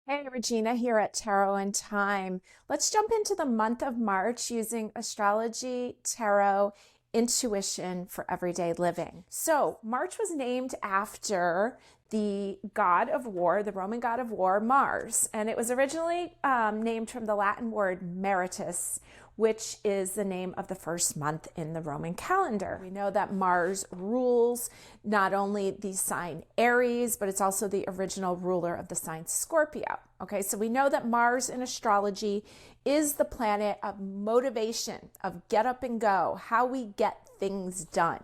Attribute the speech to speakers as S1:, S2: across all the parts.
S1: Hey, Regina here at Tarot and Time. Let's jump into the month of March using astrology, tarot, intuition for everyday living. So, March was named after the god of war, the Roman god of war, Mars. And it was originally named from the Latin word maritus, which is the name of the first month in the Roman calendar. We know that Mars rules not only the sign Aries, but it's also the original ruler of the sign Scorpio. Okay, so we know that Mars in astrology is the planet of motivation, of get up and go, how we get things done.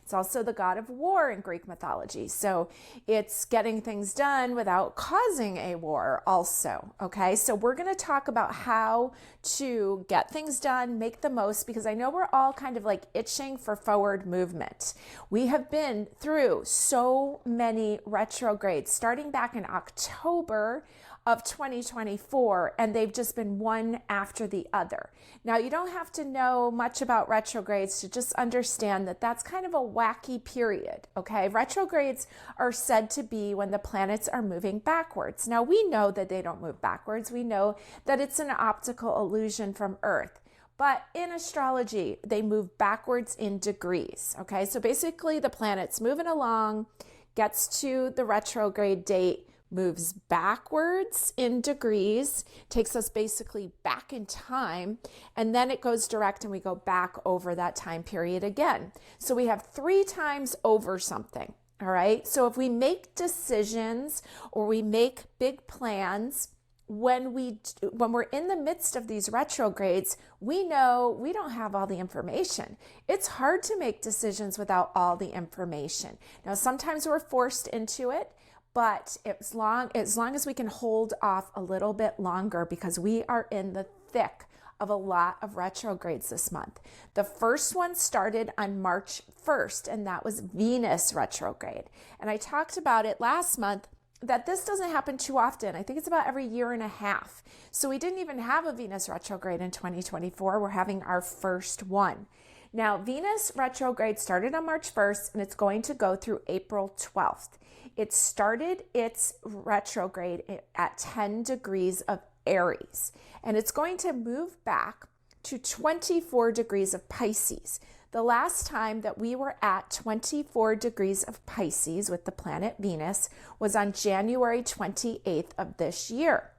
S1: It's also the god of war in Greek mythology. So it's getting things done without causing a war also. Okay, so we're going to talk about how to get things done, make the most, because I know we're all kind of like itching for forward movement. We have been through so many retrogrades starting back in October of 2024, and they've just been one after the other. Now, you don't have to know much about retrogrades to just understand that that's kind of a wacky period, okay? Retrogrades are said to be when the planets are moving backwards. Now, we know that they don't move backwards. We know that it's an optical illusion from Earth. But in astrology, they move backwards in degrees, okay? So basically, the planet's moving along, gets to the retrograde date, moves backwards in degrees, takes us basically back in time, and then it goes direct and we go back over that time period again. So we have 3 times over something, all right? So if we make decisions or we make big plans, when we're in the midst of these retrogrades, we know we don't have all the information. It's hard to make decisions without all the information. Now, sometimes we're forced into it, but as long as we can hold off a little bit longer, because we are in the thick of a lot of retrogrades this month. The first one started on March 1st, and that was Venus retrograde. And I talked about it last month that this doesn't happen too often. I think it's about every year and a half. So we didn't even have a Venus retrograde in 2024. We're having our first one. Now, Venus retrograde started on March 1st, and it's going to go through April 12th. It started its retrograde at 10 degrees of Aries, and it's going to move back to 24 degrees of Pisces. The last time that we were at 24 degrees of Pisces with the planet Venus was on January 28th of this year.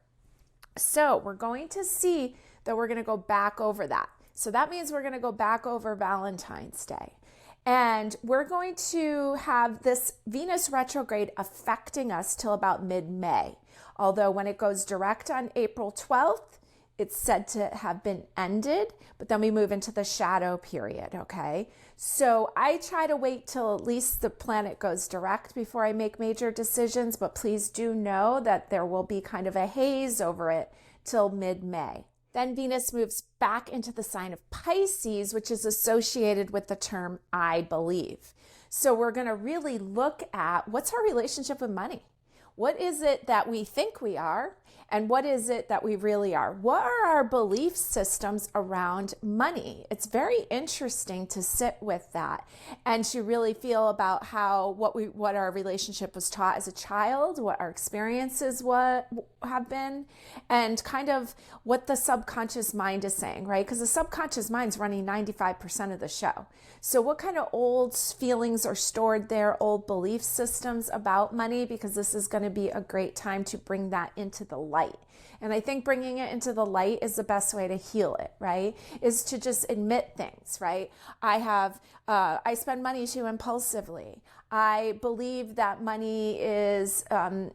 S1: So we're going to see that we're going to go back over that. So that means we're going to go back over Valentine's Day. And we're going to have this Venus retrograde affecting us till about mid-May. Although when it goes direct on April 12th, it's said to have been ended, but then we move into the shadow period, okay? So I try to wait till at least the planet goes direct before I make major decisions, but please do know that there will be kind of a haze over it till mid-May. Then Venus moves back into the sign of Pisces, which is associated with the term I believe. So we're going to really look at what's our relationship with money. What is it that we think we are? And what is it that we really are? What are our belief systems around money? It's very interesting to sit with that and to really feel about what our relationship was taught as a child, what our experiences have been, and kind of what the subconscious mind is saying, right? Because the subconscious mind's running 95% of the show. So what kind of old feelings are stored there, old belief systems about money? Because this is going to be a great time to bring that into the light. And I think bringing it into the light is the best way to heal it, right? Is to just admit things, right? I spend money too impulsively. I believe that money is,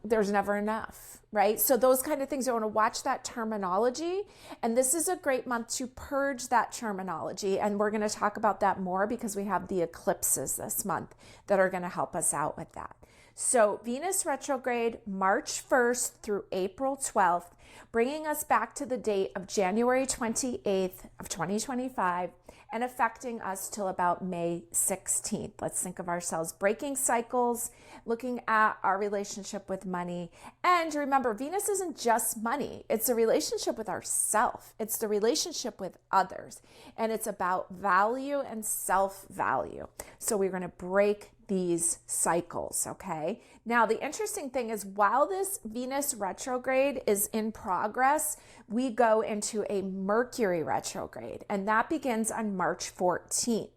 S1: there's never enough, right? So those kind of things, I want to watch that terminology. And this is a great month to purge that terminology. And we're going to talk about that more because we have the eclipses this month that are going to help us out with that. So Venus retrograde, March 1st through April 12th. bringing us back to the date of January 28th of 2025 and affecting us till about May 16th. Let's think of ourselves breaking cycles, looking at our relationship with money. And remember, Venus isn't just money. It's a relationship with ourself. It's the relationship with others. And it's about value and self-value. So we're going to break these cycles, okay? Now, the interesting thing is while this Venus retrograde is in progress, we go into a Mercury retrograde, and that begins on March 14th.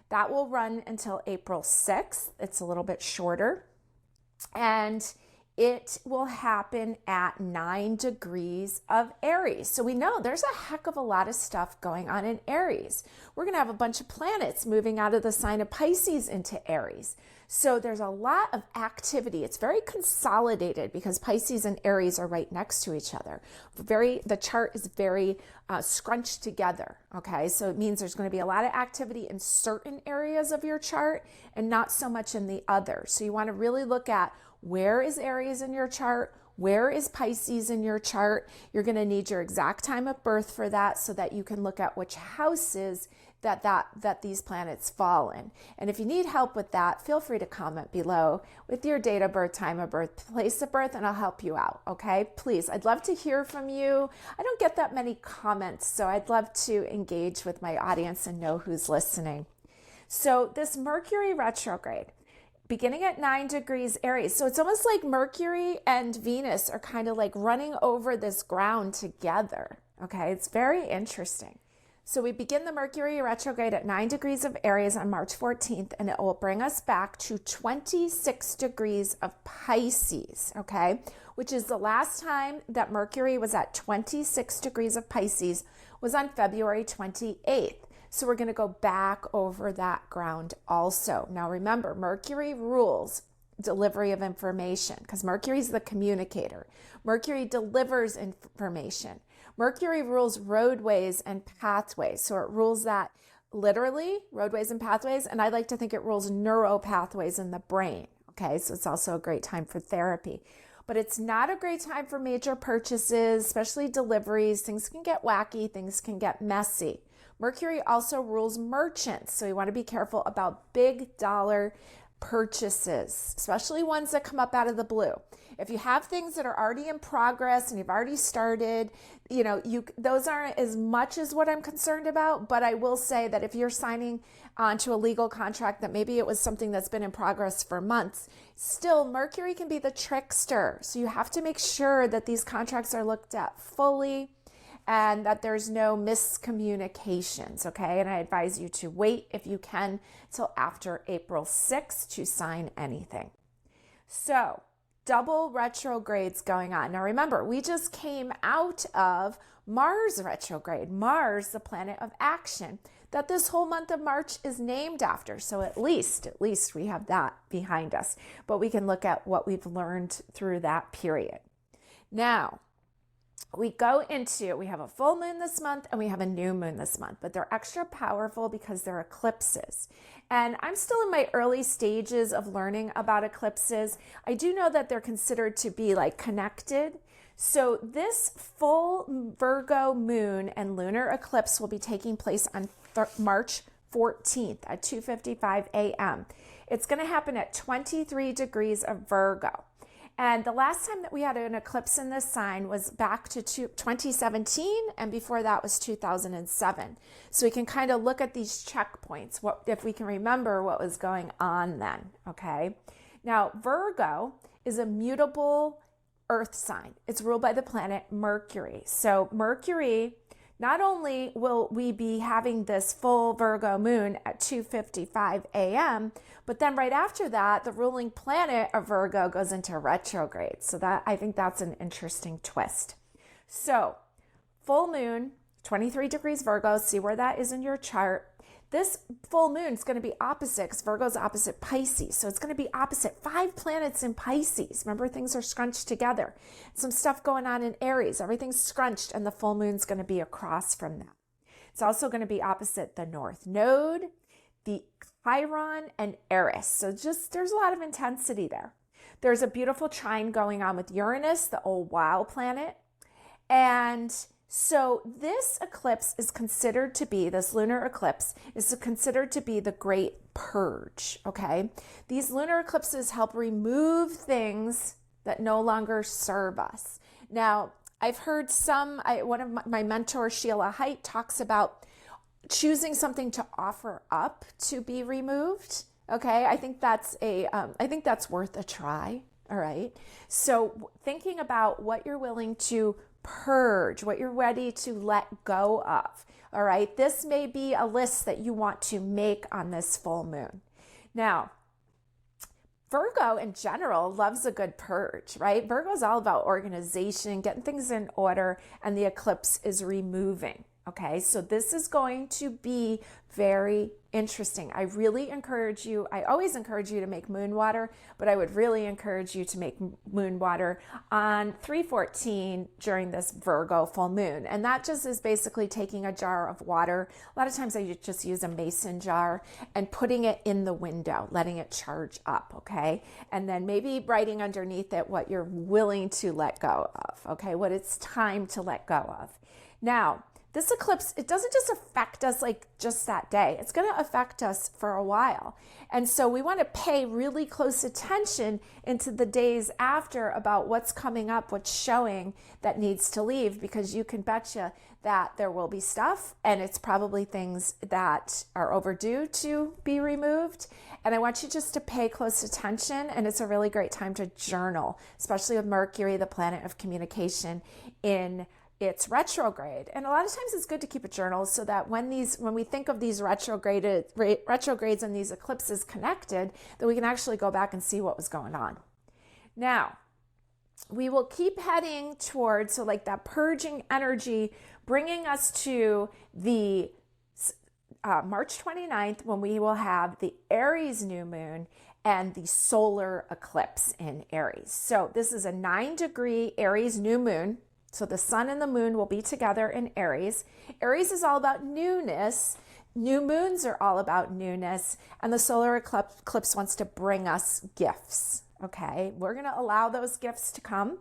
S1: That will run until April 6th. It's a little bit shorter, and it will happen at 9 degrees of Aries. So we know there's a heck of a lot of stuff going on in Aries. We're going to have a bunch of planets moving out of the sign of Pisces into Aries. So there's a lot of activity. It's very consolidated because Pisces and Aries are right next to each other. The chart is very scrunched together. Okay, so it means there's going to be a lot of activity in certain areas of your chart and not so much in the others. So you want to really look at where is Aries in your chart? Where is Pisces in your chart? You're going to need your exact time of birth for that so that you can look at which houses that these planets fall in. And if you need help with that, feel free to comment below with your date of birth, time of birth, place of birth, and I'll help you out, okay? Please, I'd love to hear from you. I don't get that many comments, so I'd love to engage with my audience and know who's listening. So this Mercury retrograde, beginning at 9 degrees Aries. So it's almost like Mercury and Venus are kind of like running over this ground together. Okay, it's very interesting. So we begin the Mercury retrograde at 9 degrees of Aries on March 14th, and it will bring us back to 26 degrees of Pisces, okay? Which is the last time that Mercury was at 26 degrees of Pisces was on February 28th. So we're going to go back over that ground also. Now remember, Mercury rules delivery of information because Mercury is the communicator. Mercury delivers information. Mercury rules roadways and pathways. So it rules that literally, roadways and pathways, and I like to think it rules neuro pathways in the brain. Okay, so it's also a great time for therapy. But it's not a great time for major purchases, especially deliveries. Things can get wacky, things can get messy. Mercury also rules merchants, so you want to be careful about big dollar purchases, especially ones that come up out of the blue. If you have things that are already in progress and you've already started, those aren't as much as what I'm concerned about, but I will say that if you're signing onto a legal contract that maybe it was something that's been in progress for months, still Mercury can be the trickster. So you have to make sure that these contracts are looked at fully and that there's no miscommunications, okay? And I advise you to wait, if you can, till after April 6th to sign anything. So, double retrogrades going on. Now remember, we just came out of Mars retrograde. Mars, the planet of action, that this whole month of March is named after. So at least we have that behind us. But we can look at what we've learned through that period. Now, we have a full moon this month and we have a new moon this month, but they're extra powerful because they're eclipses. And I'm still in my early stages of learning about eclipses. I do know that they're considered to be like connected. So this full Virgo moon and lunar eclipse will be taking place on March 14th at 2:55 a.m. It's going to happen at 23 degrees of Virgo. And the last time that we had an eclipse in this sign was back to 2017, and before that was 2007. So we can kind of look at these checkpoints, if we can remember what was going on then, okay? Now, Virgo is a mutable earth sign. It's ruled by the planet Mercury. So Mercury, not only will we be having this full Virgo moon at 2:55 a.m., but then right after that, the ruling planet of Virgo goes into retrograde. So I think that's an interesting twist. So full moon, 23 degrees Virgo, see where that is in your chart. This full moon is going to be opposite because Virgo's opposite Pisces. So it's going to be opposite 5 planets in Pisces. Remember, things are scrunched together. Some stuff going on in Aries. Everything's scrunched and the full moon's going to be across from that. It's also going to be opposite the North Node, the Chiron, and Eris. So there's a lot of intensity there. There's a beautiful trine going on with Uranus, the old wild planet. And so this eclipse is considered to be, this lunar eclipse is considered to be the great purge, okay? These lunar eclipses help remove things that no longer serve us. Now, I've heard one of my mentors, Sheila Haidt, talks about choosing something to offer up to be removed. Okay, I think that's worth a try. All right. So thinking about what you're willing to purge, what you're ready to let go of. All right. This may be a list that you want to make on this full moon. Now, Virgo in general loves a good purge, right? Virgo is all about organization, getting things in order, and the eclipse is removing. Okay, so this is going to be very interesting. I always encourage you to make moon water, but I would really encourage you to make moon water on 3/14 during this Virgo full moon. And that just is basically taking a jar of water. A lot of times I just use a mason jar and putting it in the window, letting it charge up, okay? And then maybe writing underneath it what you're willing to let go of, okay? What it's time to let go of. Now, this eclipse, it doesn't just affect us like just that day. It's going to affect us for a while. And so we want to pay really close attention into the days after about what's coming up, what's showing that needs to leave, because you can betcha that there will be stuff, and it's probably things that are overdue to be removed. And I want you just to pay close attention, and it's a really great time to journal, especially with Mercury, the planet of communication, in its retrograde. And a lot of times it's good to keep a journal so that when we think of these retrogrades and these eclipses connected, that we can actually go back and see what was going on. Now, we will keep heading towards, so like that purging energy, bringing us to the March 29th, when we will have the Aries new moon and the solar eclipse in Aries. So this is a 9-degree Aries new moon. So the sun and the moon will be together in Aries. Aries is all about newness. New moons are all about newness. And the solar eclipse wants to bring us gifts. Okay, we're going to allow those gifts to come.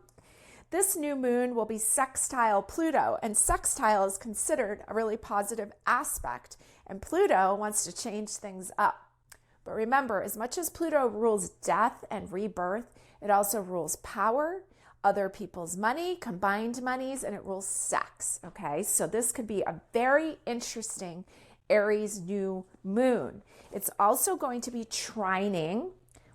S1: This new moon will be sextile Pluto. And sextile is considered a really positive aspect. And Pluto wants to change things up. But remember, as much as Pluto rules death and rebirth, it also rules power, other people's money, combined monies, and it rules sex, okay? So this could be a very interesting Aries new moon. It's also going to be trining,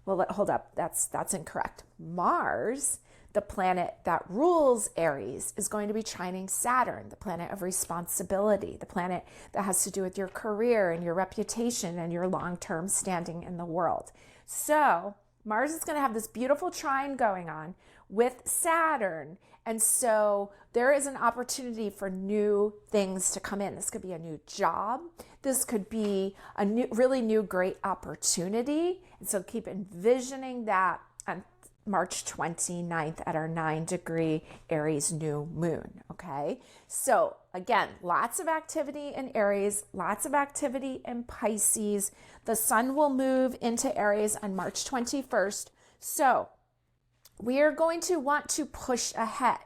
S1: well, hold up, that's incorrect. Mars, the planet that rules Aries, is going to be trining Saturn, the planet of responsibility, the planet that has to do with your career and your reputation and your long-term standing in the world. So Mars is going to have this beautiful trine going on with Saturn. And so there is an opportunity for new things to come in. This could be a new job. This could be a really new great opportunity. And so keep envisioning that on March 29th at our 9-degree Aries new moon. Okay. So again, lots of activity in Aries, lots of activity in Pisces. The sun will move into Aries on March 21st. So we are going to want to push ahead.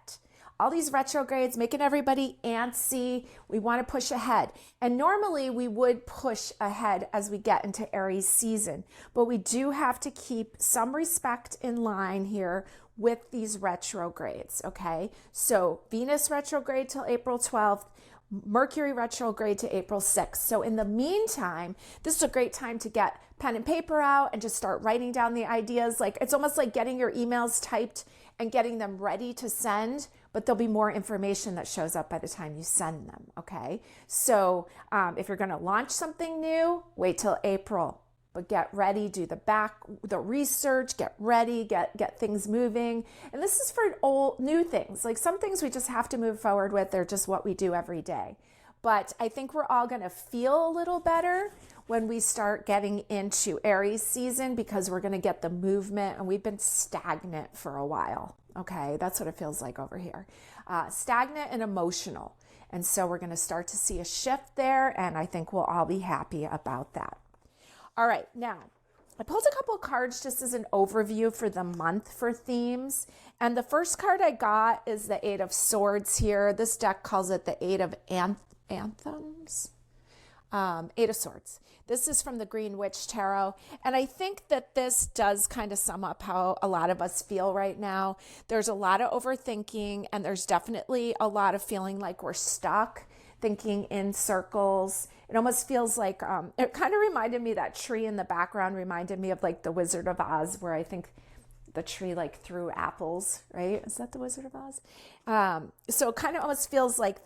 S1: All these retrogrades making everybody antsy. We want to push ahead. And normally we would push ahead as we get into Aries season, but we do have to keep some respect in line here with these retrogrades, okay? So Venus retrograde till April 12th, Mercury retrograde to April 6th. So in the meantime, this is a great time to get pen and paper out and just start writing down the ideas. Like it's almost like getting your emails typed and getting them ready to send, but there'll be more information that shows up by the time you send them, okay? So if you're gonna launch something new, wait till April. But get ready, do the research, get ready, get things moving. And this is for new things. Like some things we just have to move forward with. They're just what we do every day. But I think we're all gonna feel a little better when we start getting into Aries season, because we're gonna get the movement, and we've been stagnant for a while. Okay, that's what it feels like over here. Stagnant and emotional. And so we're gonna start to see a shift there, and I think we'll all be happy about that. All right, now I pulled a couple cards just as an overview for the month for themes. And the first card I got is the Eight of Swords here. This deck calls it the Eight of Anthems. Eight of Swords. This is from the Green Witch Tarot. And I think that this does kind of sum up how a lot of us feel right now. There's a lot of overthinking, and there's definitely a lot of feeling like we're stuck, thinking in circles. It almost feels like, it kind of reminded me, that tree in the background reminded me of like the Wizard of Oz, where I think the tree like threw apples, right? Is that the Wizard of Oz? So it kind of almost feels like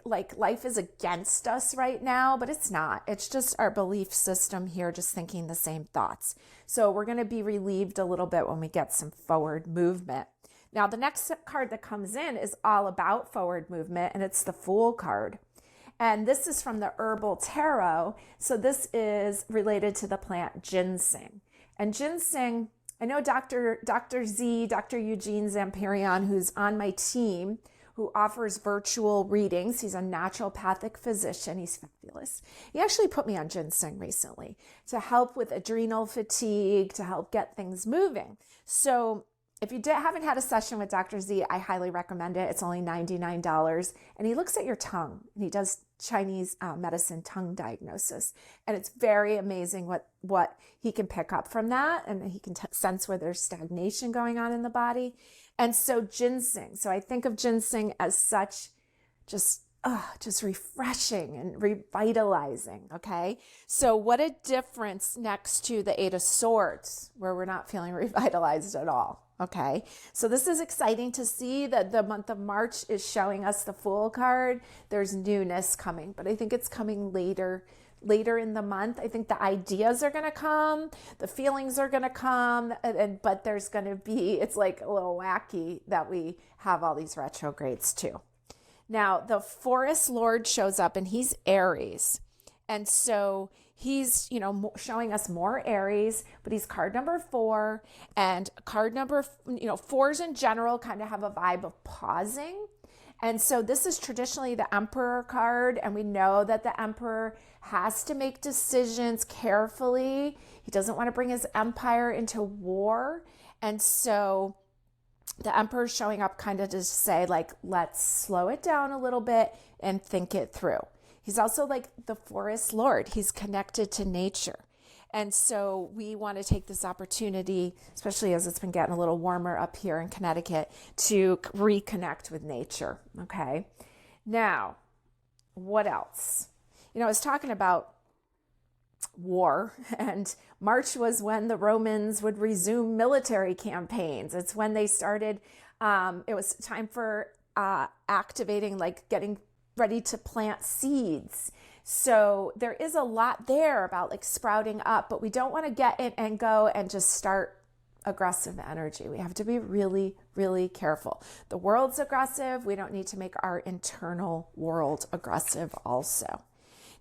S1: life is against us right now, but it's not. It's just our belief system here, just thinking the same thoughts. So we're going to be relieved a little bit when we get some forward movement. Now, the next card that comes in is all about forward movement, and it's the Fool card. And this is from the Herbal Tarot. So this is related to the plant ginseng. And ginseng, I know Dr. Eugene Zamparian, who's on my team, who offers virtual readings. He's a naturopathic physician. He's fabulous. He actually put me on ginseng recently to help with adrenal fatigue, to help get things moving. So if you haven't had a session with Dr. Z, I highly recommend it. It's only $99. And he looks at your tongue, and he does Chinese medicine tongue diagnosis. And it's very amazing what he can pick up from that. And he can sense where there's stagnation going on in the body. And so ginseng. So I think of ginseng as such just refreshing and revitalizing. Okay. So what a difference next to the Eight of Swords, where we're not feeling revitalized at all. Okay, so this is exciting to see that the month of March is showing us the Fool card. There's newness coming, but I think it's coming later in the month. I think the ideas are going to come, the feelings are going to come, but there's going to be, it's like a little wacky that we have all these retrogrades too. Now, the Forest Lord shows up, and he's Aries. And so he's, showing us more Aries, but he's card number 4, and card number, 4s in general kind of have a vibe of pausing. And so this is traditionally the Emperor card, and we know that the Emperor has to make decisions carefully. He doesn't want to bring his empire into war. And so the Emperor is showing up kind of to say, like, let's slow it down a little bit and think it through. He's also like the Forest Lord. He's connected to nature. And so we want to take this opportunity, especially as it's been getting a little warmer up here in Connecticut, to reconnect with nature. Okay. Now, what else? I was talking about war, and March was when the Romans would resume military campaigns. It's when they started, it was time for activating, like getting ready to plant seeds. So there is a lot there about like sprouting up, but we don't want to get in and go and just start aggressive energy. We have to be really, really careful. The world's aggressive. We don't need to make our internal world aggressive also.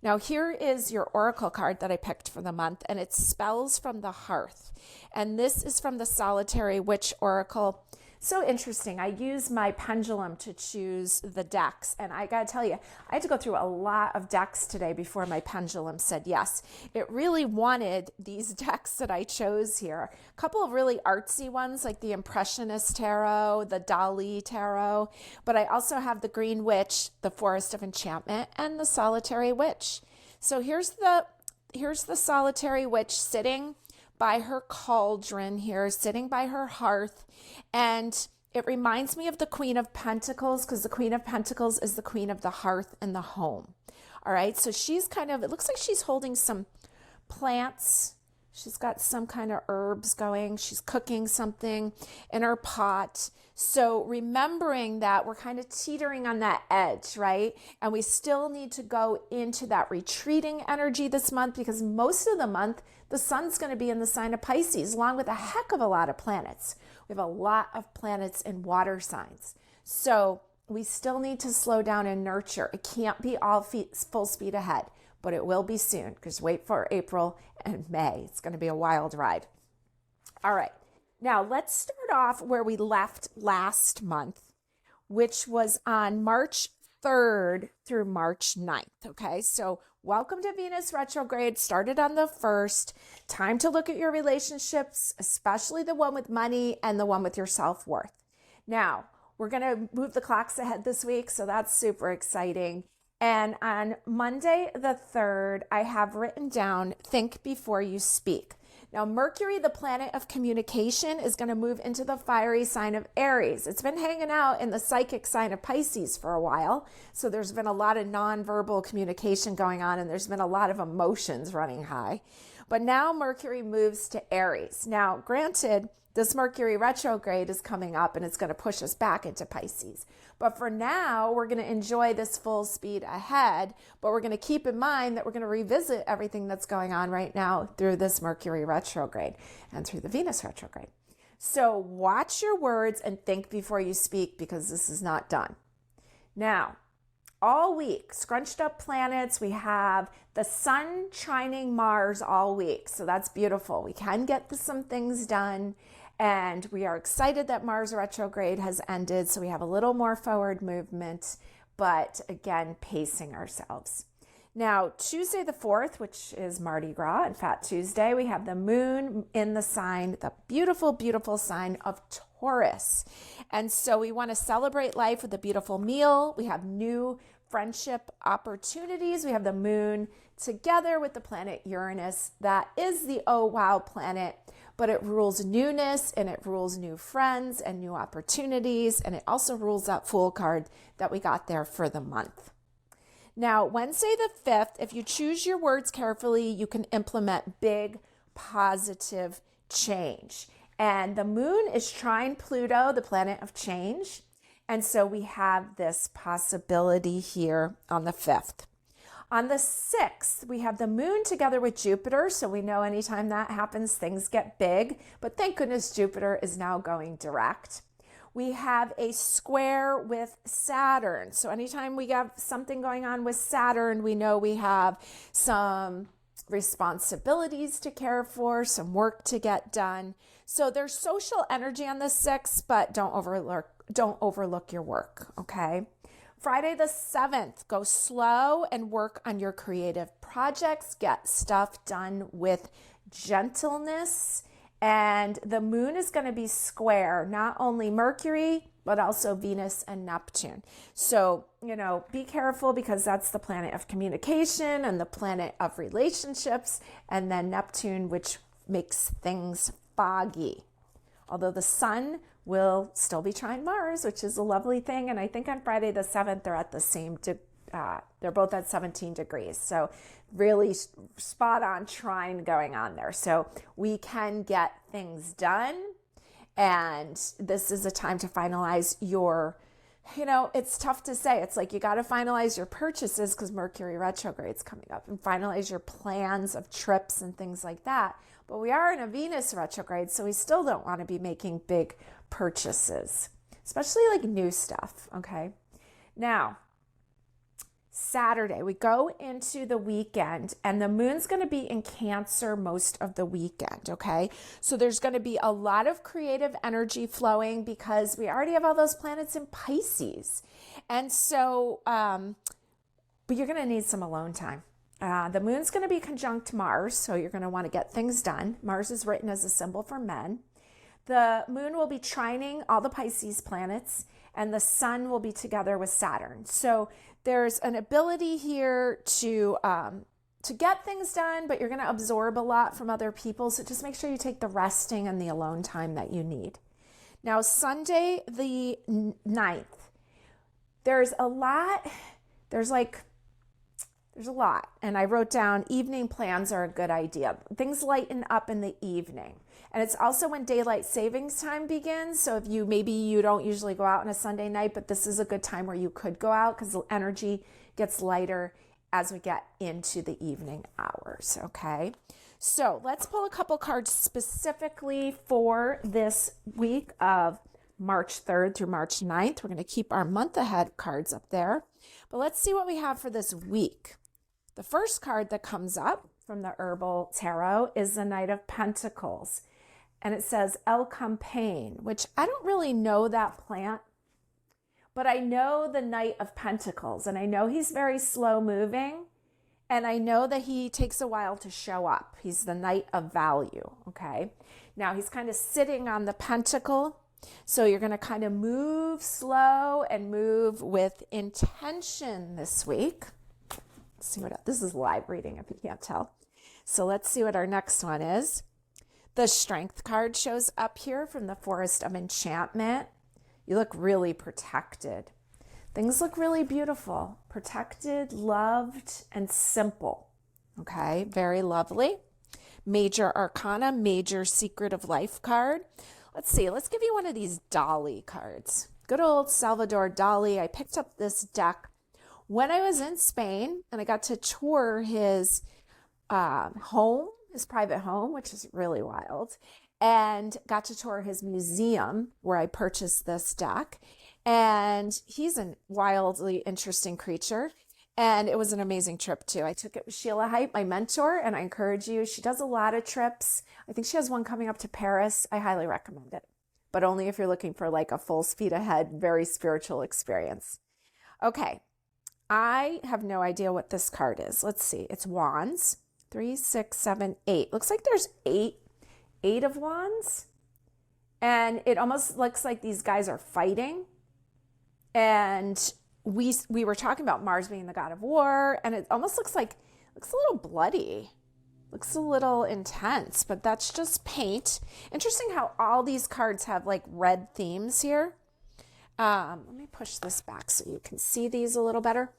S1: Now, here is your oracle card that I picked for the month, and it's Spells from the Hearth. And this is from the Solitary Witch Oracle. So interesting. I use my pendulum to choose the decks. And I got to tell you, I had to go through a lot of decks today before my pendulum said yes. It really wanted these decks that I chose here. A couple of really artsy ones like the Impressionist Tarot, the Dali Tarot. But I also have the Green Witch, the Forest of Enchantment, and the Solitary Witch. So here's the Solitary Witch sitting by her cauldron here, sitting by her hearth. And it reminds me of the Queen of Pentacles, because the Queen of Pentacles is the queen of the hearth and the home. All right. So she's it looks like she's holding some plants. She's got some kind of herbs going. She's cooking something in her pot. So remembering that we're kind of teetering on that edge, right? And we still need to go into that retreating energy this month, because most of the month, the sun's going to be in the sign of Pisces, along with a heck of a lot of planets. We have a lot of planets in water signs. So we still need to slow down and nurture. It can't be all full speed ahead, but it will be soon, because wait for April and May. It's going to be a wild ride. All right. Now let's start off where we left last month, which was on March 3rd through March 9th. Okay, so welcome to Venus retrograde. Started on the 1st. Time to look at your relationships, especially the one with money and the one with your self-worth. Now, we're going to move the clocks ahead this week, so that's super exciting. And on Monday the 3rd, I have written down, think before you speak. Now, Mercury, the planet of communication, is going to move into the fiery sign of Aries. It's been hanging out in the psychic sign of Pisces for a while. So there's been a lot of nonverbal communication going on, and there's been a lot of emotions running high. But now Mercury moves to Aries. Now, granted, this Mercury retrograde is coming up and it's going to push us back into Pisces. But for now, we're going to enjoy this full speed ahead, but we're going to keep in mind that we're going to revisit everything that's going on right now through this Mercury retrograde and through the Venus retrograde. So watch your words and think before you speak, because this is not done. Now, all week, scrunched up planets, we have the sun trining Mars all week. So that's beautiful. We can get some things done. And we are excited that Mars retrograde has ended, so we have a little more forward movement, but again, pacing ourselves. Now, Tuesday the 4th, which is Mardi Gras and Fat Tuesday, we have the moon in the sign, the beautiful, beautiful sign of Taurus. And so we want to celebrate life with a beautiful meal. We have new friendship opportunities. We have the moon together with the planet Uranus. That is the oh wow planet. But it rules newness, and it rules new friends and new opportunities. And it also rules that Fool card that we got there for the month. Now, Wednesday the 5th, if you choose your words carefully, you can implement big positive change. And the moon is trine Pluto, the planet of change. And so we have this possibility here on the 5th. On the 6th, we have the moon together with Jupiter. So we know anytime that happens, things get big. But thank goodness Jupiter is now going direct. We have a square with Saturn. So anytime we have something going on with Saturn, we know we have some responsibilities to care for, some work to get done. So there's social energy on the 6th, but don't overlook your work, okay? Friday the 7th, go slow and work on your creative projects. Get stuff done with gentleness. And the moon is going to be square, not only Mercury, but also Venus and Neptune. So, be careful, because that's the planet of communication and the planet of relationships. And then Neptune, which makes things foggy. Although the sun will still be trine Mars, which is a lovely thing. And I think on Friday the 7th, they're at the same, they're both at 17 degrees. So really spot on trine going on there. So we can get things done. And this is a time to finalize your, it's tough to say. It's like you got to finalize your purchases because Mercury retrograde is coming up, and finalize your plans of trips and things like that. But we are in a Venus retrograde, so we still don't want to be making big purchases, especially like new stuff, okay? Now, Saturday, we go into the weekend, and the moon's going to be in Cancer most of the weekend, okay? So there's going to be a lot of creative energy flowing because we already have all those planets in Pisces. And so, but you're going to need some alone time. The moon's going to be conjunct Mars, so you're going to want to get things done. Mars is written as a symbol for men. The moon will be trining all the Pisces planets, and the sun will be together with Saturn. So there's an ability here to get things done, but you're going to absorb a lot from other people. So just make sure you take the resting and the alone time that you need. Now, Sunday the 9th, there's a lot. There's a lot. And I wrote down evening plans are a good idea. Things lighten up in the evening. And it's also when daylight savings time begins. So if you don't usually go out on a Sunday night, but this is a good time where you could go out because the energy gets lighter as we get into the evening hours. Okay. So let's pull a couple cards specifically for this week of March 3rd through March 9th. We're going to keep our month ahead cards up there, but let's see what we have for this week. The first card that comes up from the Herbal Tarot is the Knight of Pentacles. And it says El Campaign, which I don't really know that plant, but I know the Knight of Pentacles, and I know he's very slow moving, and I know that he takes a while to show up. He's the Knight of Value, okay? Now he's kind of sitting on the pentacle, so you're going to kind of move slow and move with intention this week. Let's see what, this is live reading if you can't tell. So let's see what our next one is. The Strength card shows up here from the Forest of Enchantment. You look really protected. Things look really beautiful, protected, loved, and simple. Okay, very lovely. Major Arcana, Major Secret of Life card. Let's see, let's give you one of these Dali cards. Good old Salvador Dali. I picked up this deck when I was in Spain, and I got to tour his home, his private home, which is really wild, and got to tour his museum where I purchased this deck. And he's a wildly interesting creature. And it was an amazing trip too. I took it with Sheila Height, my mentor, and I encourage you. She does a lot of trips. I think she has one coming up to Paris. I highly recommend it, but only if you're looking for like a full speed ahead, very spiritual experience. Okay. I have no idea what this card is. Let's see. It's Wands. 3, 6, 7, 8. Looks like there's eight of wands. And it almost looks like these guys are fighting. And we were talking about Mars being the god of war, and it almost looks a little bloody. Looks a little intense, but that's just paint. Interesting how all these cards have like red themes here. Let me push this back so you can see these a little better.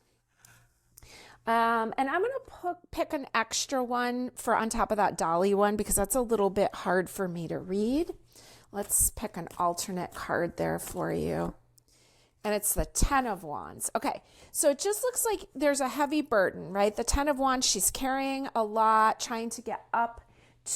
S1: And I'm going to pick an extra one for on top of that Dali one because that's a little bit hard for me to read. Let's pick an alternate card there for you. And it's the 10 of Wands. Okay, so it just looks like there's a heavy burden, right? The 10 of Wands, she's carrying a lot, trying to get up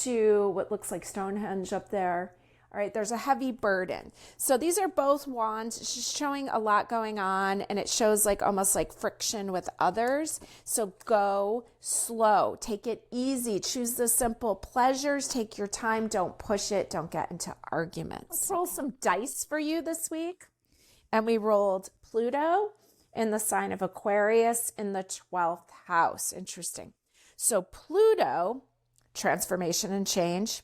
S1: to what looks like Stonehenge up there. All right, there's a heavy burden. So these are both wands. She's showing a lot going on, and it shows like almost like friction with others. So go slow, take it easy, choose the simple pleasures, take your time, don't push it, don't get into arguments. Let's roll some dice for you this week. And we rolled Pluto in the sign of Aquarius in the 12th house. Interesting. So Pluto, transformation and change.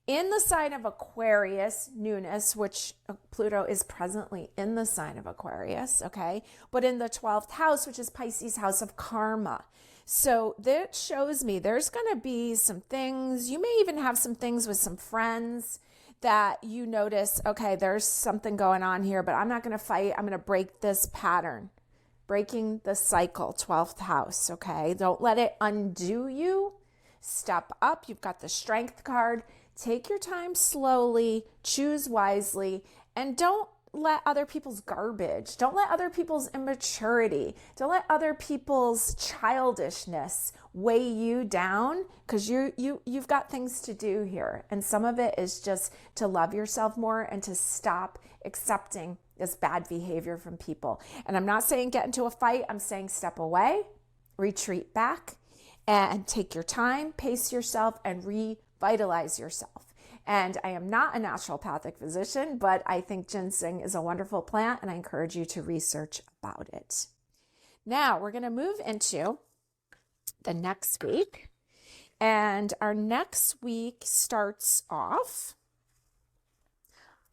S1: In the sign of Aquarius, newness, which Pluto is presently in the sign of Aquarius, okay? But in the 12th house, which is Pisces, house of karma. So that shows me there's going to be some things, you may even have some things with some friends that you notice, okay, there's something going on here, but I'm not going to fight. I'm going to break this pattern, breaking the cycle, 12th house, okay? Don't let it undo you. Step up. You've got the Strength card. Take your time slowly, choose wisely, and don't let other people's garbage, don't let other people's immaturity, don't let other people's childishness weigh you down, because you've got things to do here. And some of it is just to love yourself more and to stop accepting this bad behavior from people. And I'm not saying get into a fight. I'm saying step away, retreat back, and take your time, pace yourself, and revitalize yourself. And I am not a naturopathic physician, but I think ginseng is a wonderful plant, and I encourage you to research about it. Now we're going to move into the next week. And our next week starts off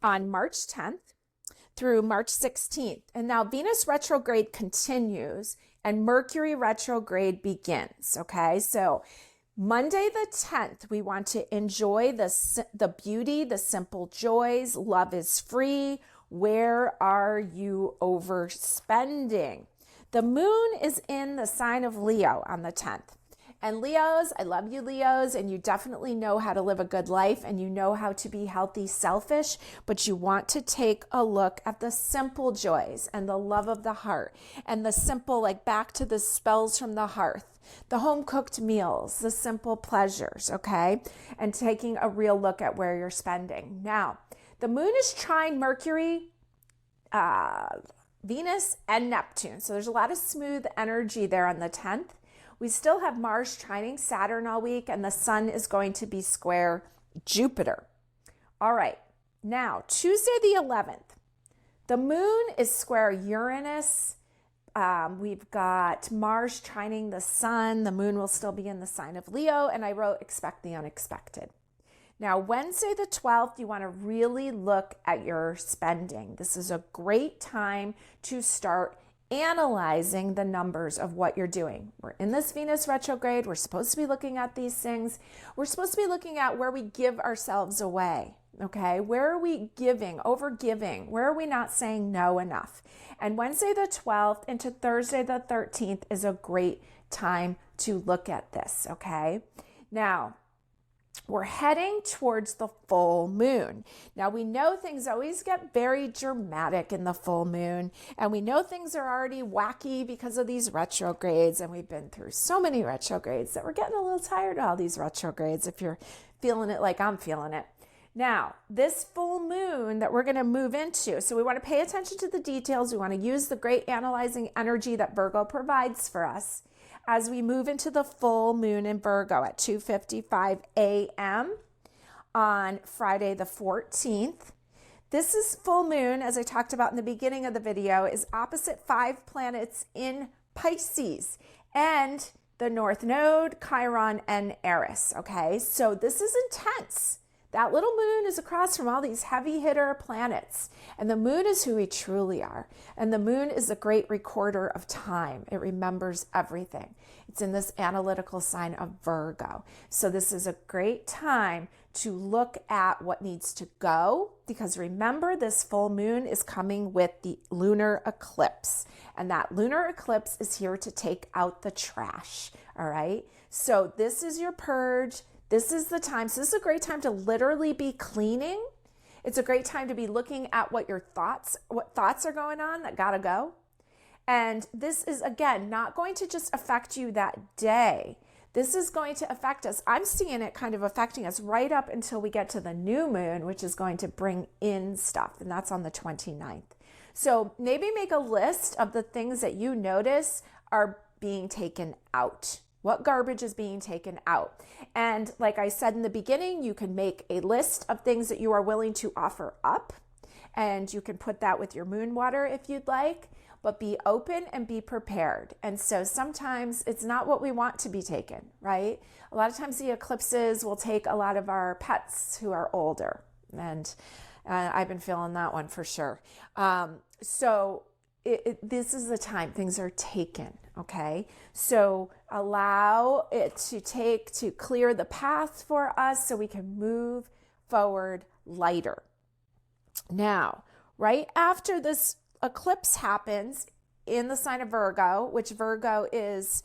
S1: on March 10th through March 16th. And now Venus retrograde continues and Mercury retrograde begins. Okay, so Monday the 10th, we want to enjoy the beauty, the simple joys. Love is free. Where are you overspending? The moon is in the sign of Leo on the 10th. And Leos, I love you Leos, and you definitely know how to live a good life and you know how to be healthy, selfish, but you want to take a look at the simple joys and the love of the heart and the simple, like back to the spells from the hearth, the home cooked meals, the simple pleasures, okay? And taking a real look at where you're spending. Now, the moon is trine Mercury, Venus, and Neptune. So there's a lot of smooth energy there on the 10th. We still have Mars trining Saturn all week, and the sun is going to be square Jupiter. All right, now Tuesday the 11th, The moon is square Uranus. We've got Mars trining the sun. The moon will still be in the sign of Leo. And I wrote, expect the unexpected. Now, Wednesday the 12th, you want to really look at your spending. This is a great time to start analyzing the numbers of what you're doing. We're in this Venus retrograde. We're supposed to be looking at these things. We're supposed to be looking at where we give ourselves away. Okay, where are we giving, over giving? Where are we not saying no enough? And Wednesday the 12th into Thursday the 13th is a great time to look at this, okay? Now, we're heading towards the full moon. Now, we know things always get very dramatic in the full moon, and we know things are already wacky because of these retrogrades, and we've been through so many retrogrades that we're getting a little tired of all these retrogrades if you're feeling it like I'm feeling it. Now, this full moon that we're going to move into, so we want to pay attention to the details. We want to use the great analyzing energy that Virgo provides for us as we move into the full moon in Virgo at 2:55 a.m. on Friday the 14th. This is full moon, as I talked about in the beginning of the video, is opposite 5 planets in Pisces and the North Node, Chiron, and Eris, okay? So this is intense. That little moon is across from all these heavy hitter planets. And the moon is who we truly are. And the moon is a great recorder of time. It remembers everything. It's in this analytical sign of Virgo. So this is a great time to look at what needs to go, because remember, this full moon is coming with the lunar eclipse. And that lunar eclipse is here to take out the trash. All right. So this is your purge. This is the time. So this is a great time to literally be cleaning. It's a great time to be looking at what thoughts are going on that gotta go. And this is, again, not going to just affect you that day. This is going to affect us. I'm seeing it kind of affecting us right up until we get to the new moon, which is going to bring in stuff. And that's on the 29th. So maybe make a list of the things that you notice are being taken out. What garbage is being taken out? And like I said in the beginning, you can make a list of things that you are willing to offer up, and you can put that with your moon water if you'd like, but be open and be prepared. And so sometimes it's not what we want to be taken, right? A lot of times the eclipses will take a lot of our pets who are older, and I've been feeling that one for sure. This is the time things are taken, okay? So allow it to clear the path for us so we can move forward lighter. Now, right after this eclipse happens in the sign of Virgo, which Virgo is,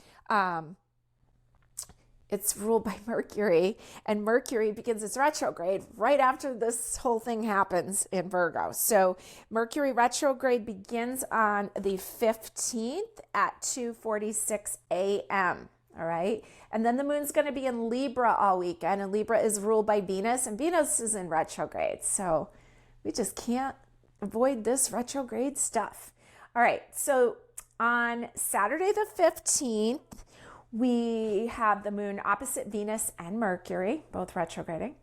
S1: it's ruled by Mercury, and Mercury begins its retrograde right after this whole thing happens in Virgo. So Mercury retrograde begins on the 15th at 2:46 a.m. All right. And then the moon's going to be in Libra all weekend, and Libra is ruled by Venus, and Venus is in retrograde. So we just can't avoid this retrograde stuff. All right. So on Saturday the 15th, we have the moon opposite Venus and Mercury, both retrograding,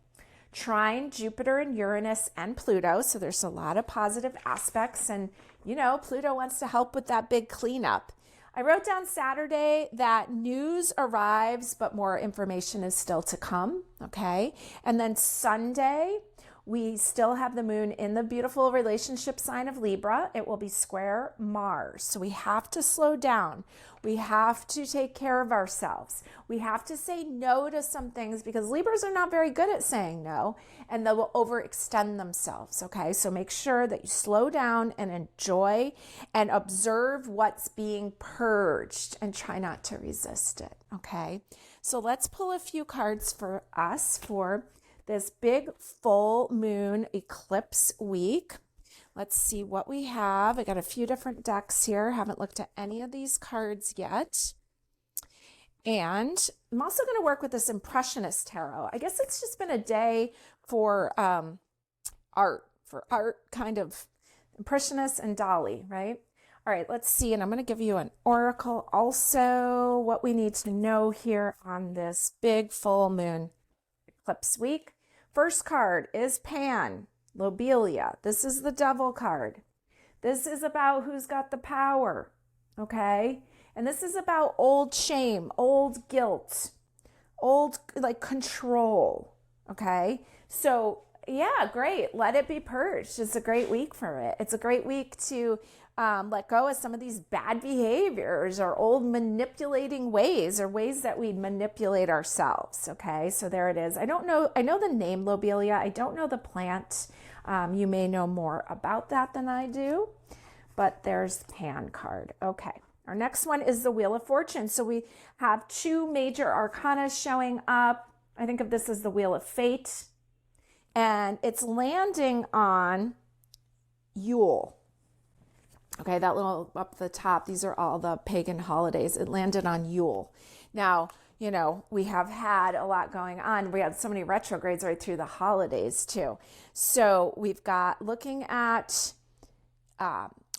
S1: trine Jupiter and Uranus and Pluto. So there's a lot of positive aspects. And, you know, Pluto wants to help with that big cleanup. I wrote down Saturday that news arrives, but more information is still to come. Okay. And then Sunday, we still have the moon in the beautiful relationship sign of Libra. It will be square Mars. So we have to slow down. We have to take care of ourselves. We have to say no to some things, because Libras are not very good at saying no, and they will overextend themselves. Okay, so make sure that you slow down and enjoy and observe what's being purged and try not to resist it. Okay, so let's pull a few cards for us for this big full moon eclipse week. Let's see what we have. I got a few different decks here. Haven't looked at any of these cards yet. And I'm also going to work with this Impressionist tarot. I guess it's just been a day for art kind of Impressionists and Dali, right? All right, let's see. And I'm going to give you an oracle also, what we need to know here on this big full moon eclipse week. First card is Pan, Lobelia. This is the Devil card. This is about who's got the power, okay? And this is about old shame, old guilt, old like control, okay? So yeah, great. Let it be purged. It's a great week for it. It's a great week to let go of some of these bad behaviors or old manipulating ways or ways that we manipulate ourselves. Okay, so there it is. I know the name lobelia. I don't know the plant. You may know more about that than I do, but there's the Pan card. Okay, our next one is the Wheel of Fortune. So we have two major arcana showing up. I think of this as the Wheel of Fate. And it's landing on Yule. Okay, that little up the top, these are all the pagan holidays. It landed on Yule. Now, you know, we have had a lot going on. We had so many retrogrades right through the holidays too. So we've got looking at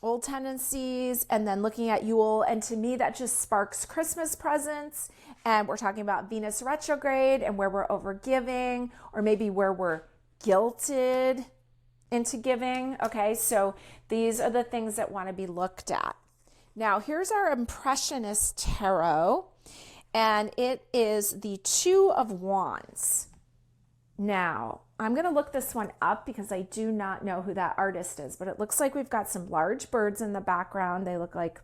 S1: old tendencies and then looking at Yule. And to me, that just sparks Christmas presents. And we're talking about Venus retrograde and where we're overgiving, or maybe where we're guilted into giving. Okay, so these are the things that want to be looked at. Now, here's our Impressionist Tarot, and it is the Two of Wands. Now, I'm going to look this one up because I do not know who that artist is, but it looks like we've got some large birds in the background. They look like,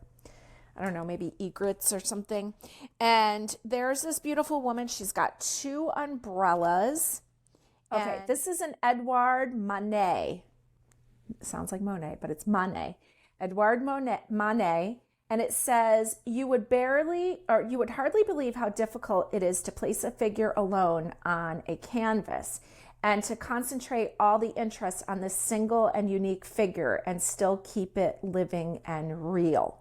S1: I don't know, maybe egrets or something. And there's this beautiful woman. She's got two umbrellas. Okay, this is an Edouard Manet. It sounds like Monet, but it's Manet. Edouard Manet. And it says, you would hardly believe how difficult it is to place a figure alone on a canvas and to concentrate all the interest on this single and unique figure and still keep it living and real.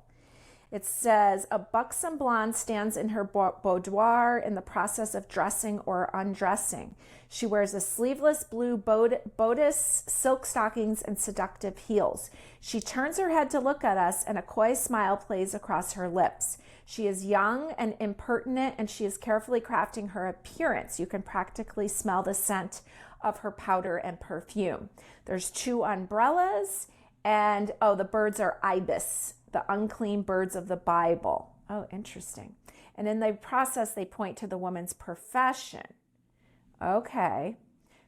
S1: It says, a buxom blonde stands in her boudoir in the process of dressing or undressing. She wears a sleeveless blue bodice, silk stockings, and seductive heels. She turns her head to look at us, and a coy smile plays across her lips. She is young and impertinent, and she is carefully crafting her appearance. You can practically smell the scent of her powder and perfume. There's two umbrellas, and the birds are ibis, the unclean birds of the Bible. Oh, interesting. And in the process, they point to the woman's profession. Okay.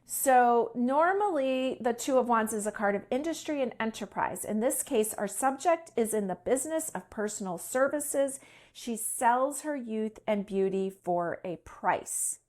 S1: So normally the Two of Wands is a card of industry and enterprise. In this case, our subject is in the business of personal services. She sells her youth and beauty for a price.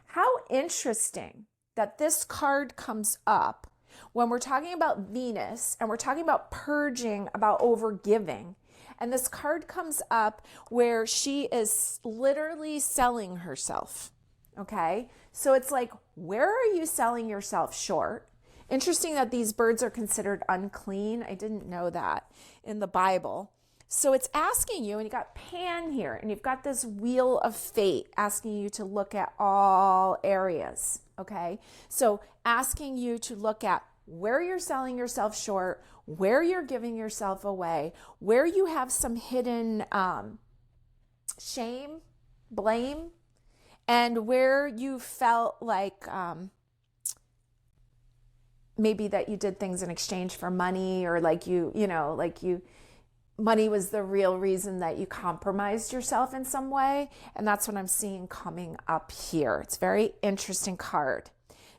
S1: How interesting that this card comes up when we're talking about Venus and we're talking about purging, about overgiving. And this card comes up where she is literally selling herself. Okay, so it's like, where are you selling yourself short? Interesting that these birds are considered unclean. I didn't know that in the Bible. So it's asking you, and you got Pan here, and you've got this Wheel of Fate asking you to look at all areas. Okay, so asking you to look at where you're selling yourself short, where you're giving yourself away, where you have some hidden shame, blame, and where you felt like maybe that you did things in exchange for money, or like money was the real reason that you compromised yourself in some way. And that's what I'm seeing coming up here. It's a very interesting card.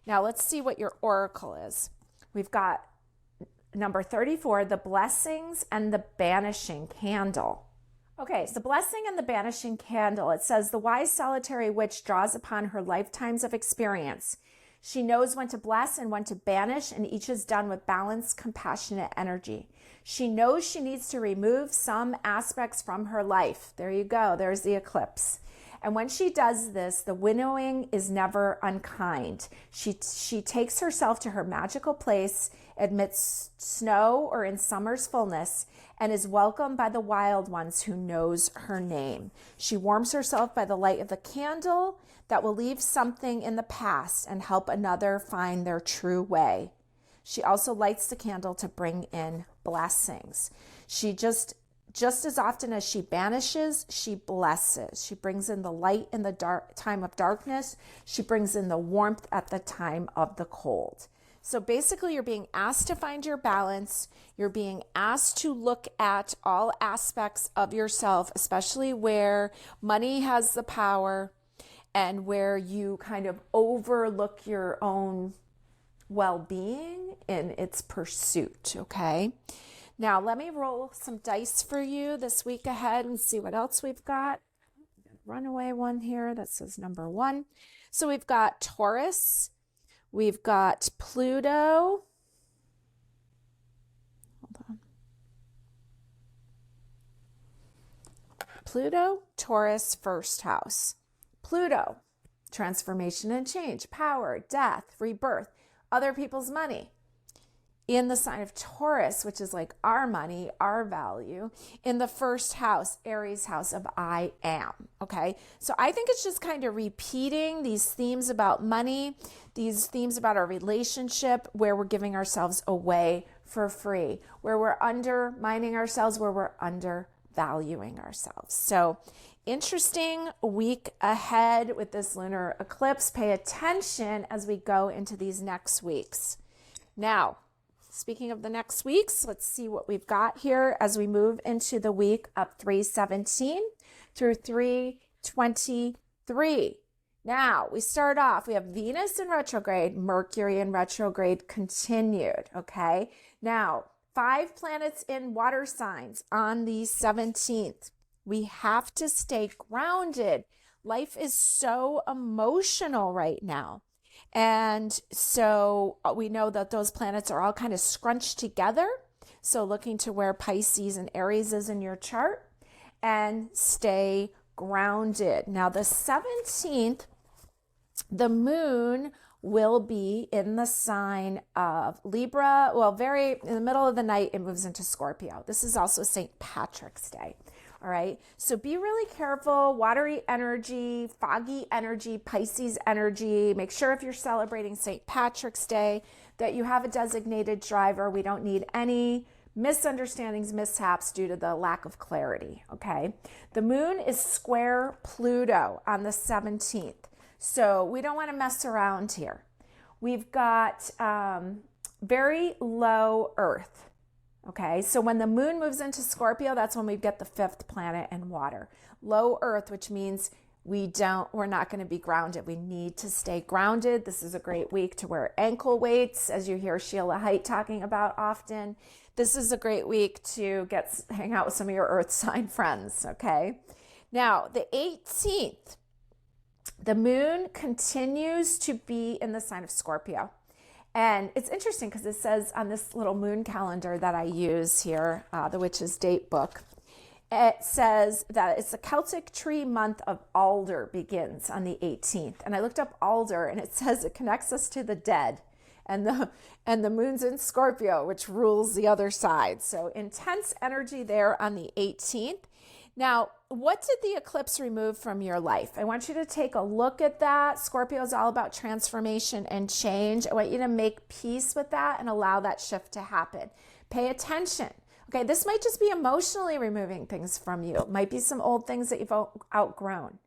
S1: Now let's see what your oracle is. We've got number 34, the Blessings and the Banishing Candle. Okay, so the Blessing and the Banishing Candle. It says, the wise solitary witch draws upon her lifetimes of experience. She knows when to bless and when to banish, and each is done with balanced, compassionate energy. She knows she needs to remove some aspects from her life. There you go. There's the eclipse. And when she does this, the winnowing is never unkind. She takes herself to her magical place amidst snow or in summer's fullness, and is welcomed by the wild ones who knows her name. She warms herself by the light of the candle that will leave something in the past and help another find their true way. She also lights the candle to bring in blessings. She just as often as she banishes, she blesses. She brings in the light in the time of darkness. She brings in the warmth at the time of the cold. So basically, you're being asked to find your balance. You're being asked to look at all aspects of yourself, especially where money has the power and where you kind of overlook your own well-being in its pursuit, okay? Now, let me roll some dice for you this week ahead and see what else we've got. Runaway one here that says number 1. So we've got Taurus. We've got Pluto. Hold on. Pluto, Taurus, first house. Pluto, transformation and change, power, death, rebirth, other people's money. In the sign of Taurus, which is like our money, our value, in the first house, Aries house of I am, okay? So I think it's just kind of repeating these themes about money, these themes about our relationship, where we're giving ourselves away for free, where we're undermining ourselves, where we're undervaluing ourselves. So interesting week ahead with this lunar eclipse. Pay attention as we go into these next weeks. Now, speaking of the next weeks, let's see what we've got here as we move into the week of 3/17 through 3/23. Now, we start off, we have Venus in retrograde, Mercury in retrograde continued, okay? Now, 5 planets in water signs on the 17th. We have to stay grounded. Life is so emotional right now. And so we know that those planets are all kind of scrunched together. So looking to where Pisces and Aries is in your chart and stay grounded. Now the 17th, the moon will be in the sign of Libra. Well, in the middle of the night, it moves into Scorpio. This is also St. Patrick's Day. All right. So be really careful. Watery energy, foggy energy, Pisces energy. Make sure if you're celebrating St. Patrick's Day that you have a designated driver. We don't need any misunderstandings, mishaps due to the lack of clarity. Okay. The moon is square Pluto on the 17th. So we don't want to mess around here. We've got very low Earth. Okay, so when the moon moves into Scorpio, that's when we get the 5th planet in water. Low Earth, which means we're not going to be grounded. We need to stay grounded. This is a great week to wear ankle weights, as you hear Sheila Haidt talking about often. This is a great week to hang out with some of your Earth sign friends, okay? Now, the 18th, the moon continues to be in the sign of Scorpio. And it's interesting because it says on this little moon calendar that I use here, the Witch's Date book, it says that it's the Celtic tree month of Alder begins on the 18th. And I looked up Alder and it says it connects us to the dead. And the moon's in Scorpio, which rules the other side. So intense energy there on the 18th. Now, what did the eclipse remove from your life? I want you to take a look at that. Scorpio is all about transformation and change. I want you to make peace with that and allow that shift to happen. Pay attention. Okay, this might just be emotionally removing things from you. It might be some old things that you've outgrown.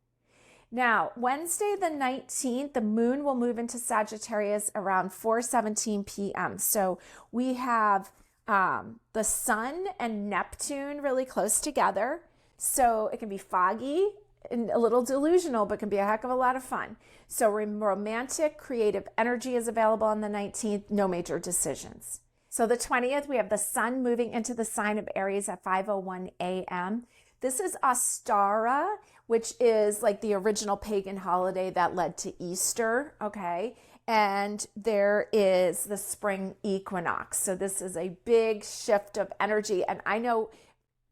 S1: Now, Wednesday the 19th, the moon will move into Sagittarius around 4:17 p.m. So we have the sun and Neptune really close together. So it can be foggy and a little delusional, but can be a heck of a lot of fun. So romantic, creative energy is available on the 19th, no major decisions. So the 20th, we have the sun moving into the sign of Aries at 5:01 a.m. This is Astro, which is like the original pagan holiday that led to Easter, okay? And there is the spring equinox. So this is a big shift of energy. And I know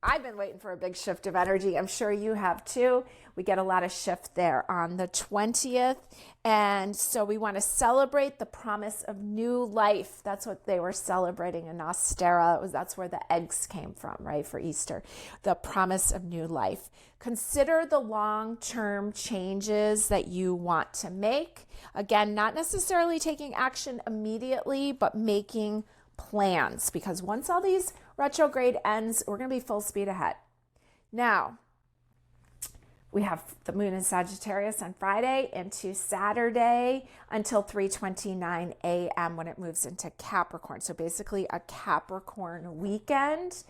S1: I've been waiting for a big shift of energy. I'm sure you have too. We get a lot of shift there on the 20th. And so we want to celebrate the promise of new life. That's what they were celebrating in Ostera. That's where the eggs came from, right, for Easter. The promise of new life. Consider the long-term changes that you want to make. Again, not necessarily taking action immediately, but making plans, because once all these retrograde ends, we're going to be full speed ahead. Now, We have the moon in Sagittarius on Friday into Saturday until 3:29 a.m. when it moves into Capricorn. So basically a Capricorn weekend.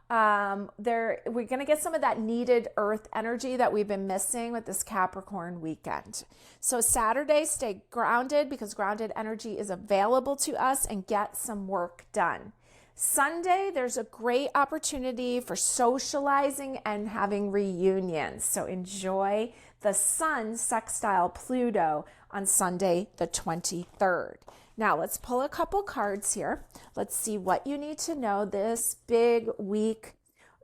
S1: We're going to get some of that needed earth energy that we've been missing with this Capricorn weekend. So Saturday, stay grounded because grounded energy is available to us, and get some work done. Sunday, there's a great opportunity for socializing and having reunions. So enjoy the sun sextile Pluto on Sunday, the 23rd. Now let's pull a couple cards here. Let's see what you need to know this big week,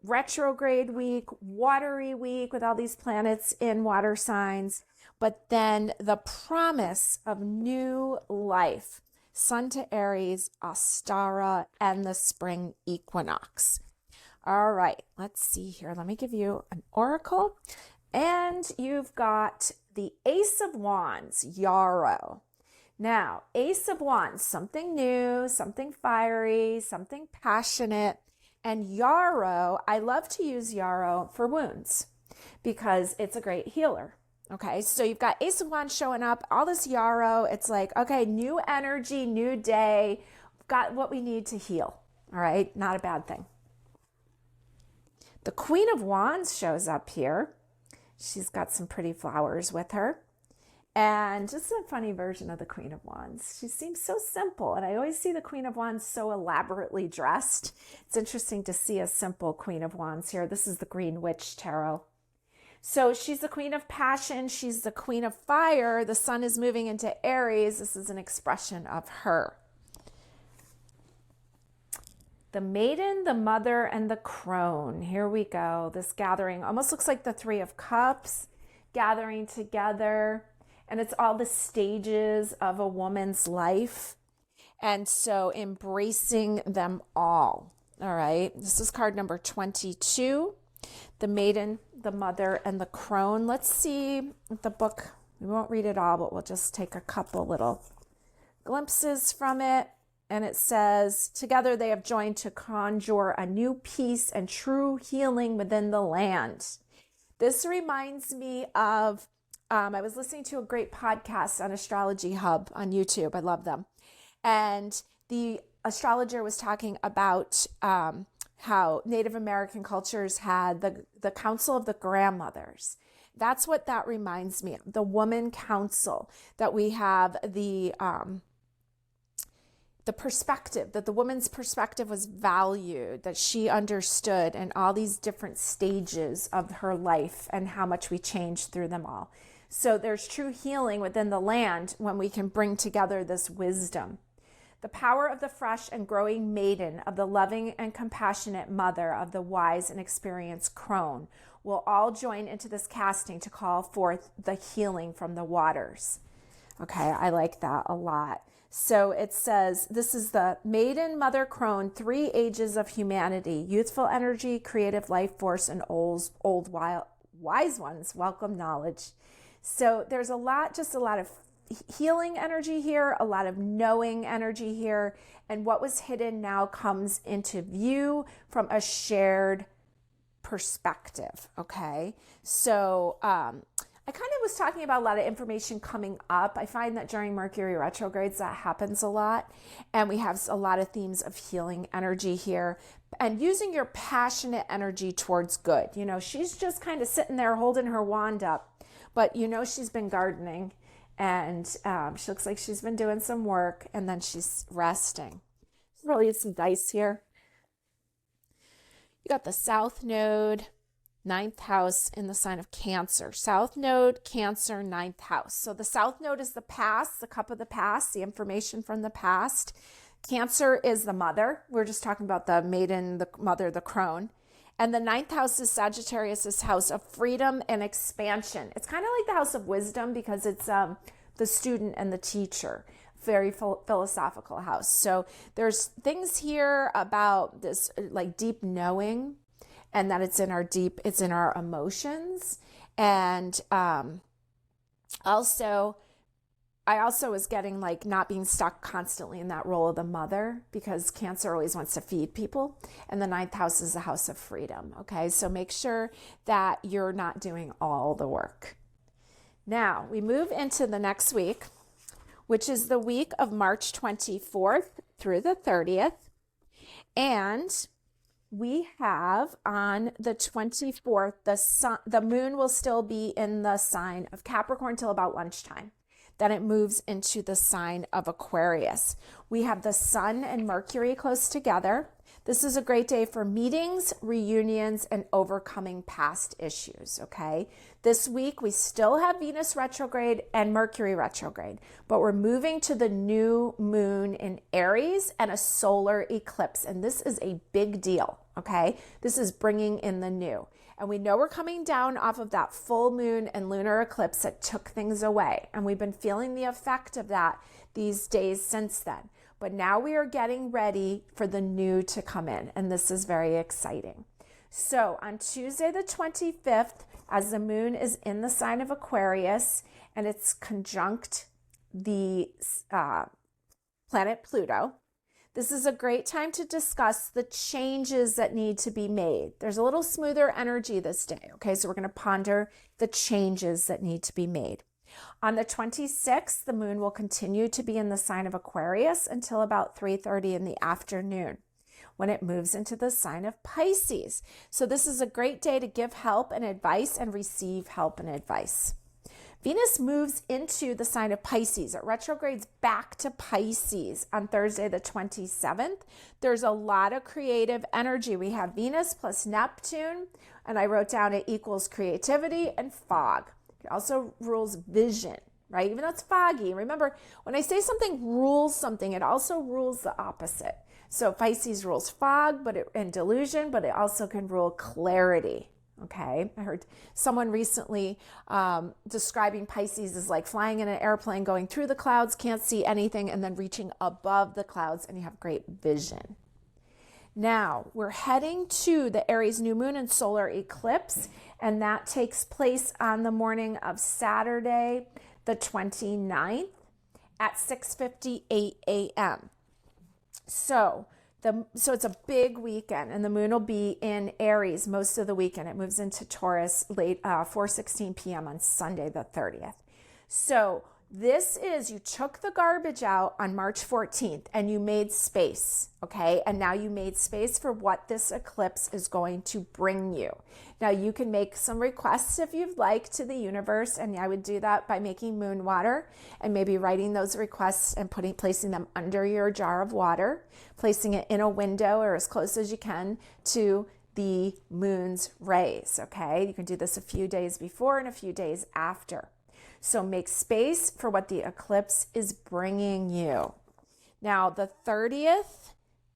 S1: retrograde week, watery week with all these planets in water signs, but then the promise of new life. Sun to Aries, Astro, and the spring equinox. All right, let's see here. Let me give you an oracle. And you've got the Ace of Wands, Yarrow. Now, Ace of Wands, something new, something fiery, something passionate. And Yarrow, I love to use Yarrow for wounds because it's a great healer. Okay, so you've got Ace of Wands showing up, all this Yarrow. It's like, okay, new energy, new day. We've got what we need to heal. All right, not a bad thing. The Queen of Wands shows up here. She's got some pretty flowers with her. And just a funny version of the Queen of Wands. She seems so simple, and I always see the Queen of Wands so elaborately dressed. It's interesting to see a simple Queen of Wands here. This is the Green Witch Tarot. So she's the queen of passion. She's the queen of fire. The sun is moving into Aries. This is an expression of her. The maiden, the mother, and the crone. Here we go. This gathering almost looks like the Three of Cups gathering together. And it's all the stages of a woman's life. And so embracing them all. All right. This is card number 22. The maiden, the mother, and the crone. Let's see the book. We won't read it all, but we'll just take a couple little glimpses from it. And it says, together they have joined to conjure a new peace and true healing within the land. This reminds me of, I was listening to a great podcast on Astrology Hub on YouTube. I love them. And the astrologer was talking about how Native American cultures had the Council of the Grandmothers. That's what that reminds me of, the Woman Council, that we have the perspective, that the woman's perspective was valued, that she understood, and all these different stages of her life and how much we change through them all. So there's true healing within the land when we can bring together this wisdom. The power of the fresh and growing maiden, of the loving and compassionate mother, of the wise and experienced crone will all join into this casting to call forth the healing from the waters. Okay, I like that a lot. So it says, this is the maiden, mother, crone, three ages of humanity, youthful energy, creative life force, and old wise ones welcome knowledge. So there's a lot of healing energy here, a lot of knowing energy here, and what was hidden now comes into view from a shared perspective. Okay, so I kind of was talking about a lot of information coming up. I find that during Mercury retrogrades that happens a lot, and we have a lot of themes of healing energy here and using your passionate energy towards good. You know, she's just kind of sitting there holding her wand up, but you know she's been gardening. And she looks like she's been doing some work, and then she's resting. Roll you some dice here. You got the South Node, 9th house in the sign of Cancer. South Node, Cancer, 9th house. So the South Node is the past, the cup of the past, the information from the past. Cancer is the mother. We're just talking about the maiden, the mother, the crone. And the 9th house is Sagittarius' house of freedom and expansion. It's kind of like the house of wisdom because it's the student and the teacher. Very philosophical house. So there's things here about this like deep knowing, and that it's in our emotions. And also I also was getting like not being stuck constantly in that role of the mother, because Cancer always wants to feed people. And the 9th house is the house of freedom. Okay. So make sure that you're not doing all the work. Now we move into the next week, which is the week of March 24th through the 30th. And we have on the 24th, the moon will still be in the sign of Capricorn till about lunchtime. Then it moves into the sign of Aquarius. We have the sun and Mercury close together. This is a great day for meetings, reunions, and overcoming past issues, okay? This week, we still have Venus retrograde and Mercury retrograde, but we're moving to the new moon in Aries and a solar eclipse, and this is a big deal, okay? This is bringing in the new. And we know we're coming down off of that full moon and lunar eclipse that took things away, and we've been feeling the effect of that these days since then. But now we are getting ready for the new to come in, and this is very exciting. So on Tuesday the 25th, as the moon is in the sign of Aquarius and it's conjunct the planet Pluto, this is a great time to discuss the changes that need to be made. There's a little smoother energy this day, okay? So we're going to ponder the changes that need to be made. On the 26th, the moon will continue to be in the sign of Aquarius until about 3:30 in the afternoon, when it moves into the sign of Pisces. So this is a great day to give help and advice and receive help and advice. Venus moves into the sign of Pisces. It retrogrades back to Pisces on Thursday the 27th. There's a lot of creative energy. We have Venus plus Neptune, and I wrote down it equals creativity and fog. It also rules vision, right? Even though it's foggy. Remember, when I say something rules something, it also rules the opposite. So Pisces rules fog and delusion, but it also can rule clarity. Okay, I heard someone recently describing Pisces as like flying in an airplane, going through the clouds, can't see anything, and then reaching above the clouds, and you have great vision. Now, we're heading to the Aries new moon and solar eclipse, and that takes place on the morning of Saturday, the 29th at 6:58 a.m. So it's a big weekend, and the moon will be in Aries most of the weekend. It moves into Taurus late 4:16 p.m. on Sunday the 30th. So this is, you took the garbage out on March 14th and you made space, okay? And now you made space for what this eclipse is going to bring you. Now you can make some requests if you'd like to the universe, and I would do that by making moon water and maybe writing those requests and placing them under your jar of water, placing it in a window or as close as you can to the moon's rays, okay? You can do this a few days before and a few days after. So make space for what the eclipse is bringing you. Now, the 30th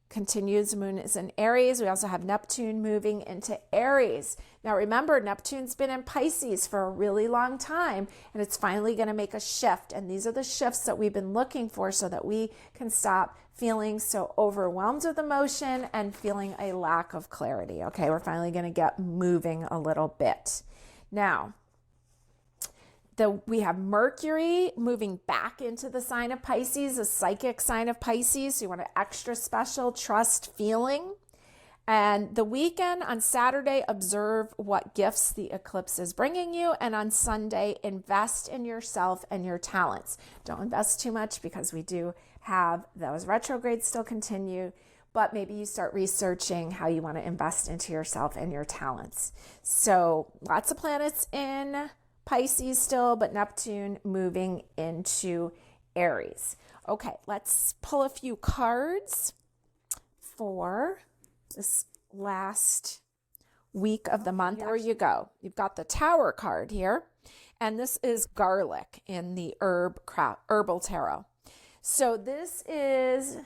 S1: continues, the moon is in Aries. We also have Neptune moving into Aries. Now, remember, Neptune's been in Pisces for a really long time, and it's finally going to make a shift. And these are the shifts that we've been looking for so that we can stop feeling so overwhelmed with emotion and feeling a lack of clarity. Okay, we're finally going to get moving a little bit. Now, we have Mercury moving back into the sign of Pisces, a psychic sign of Pisces. So you want an extra special trust feeling. And the weekend on Saturday, observe what gifts the eclipse is bringing you. And on Sunday, invest in yourself and your talents. Don't invest too much because we do have those retrogrades still continue. But maybe you start researching how you want to invest into yourself and your talents. So lots of planets in Pisces still, but Neptune moving into Aries. Okay, let's pull a few cards for this last week of the month. Here you go. You've got the Tower card here, and this is garlic in the herbal tarot. So this is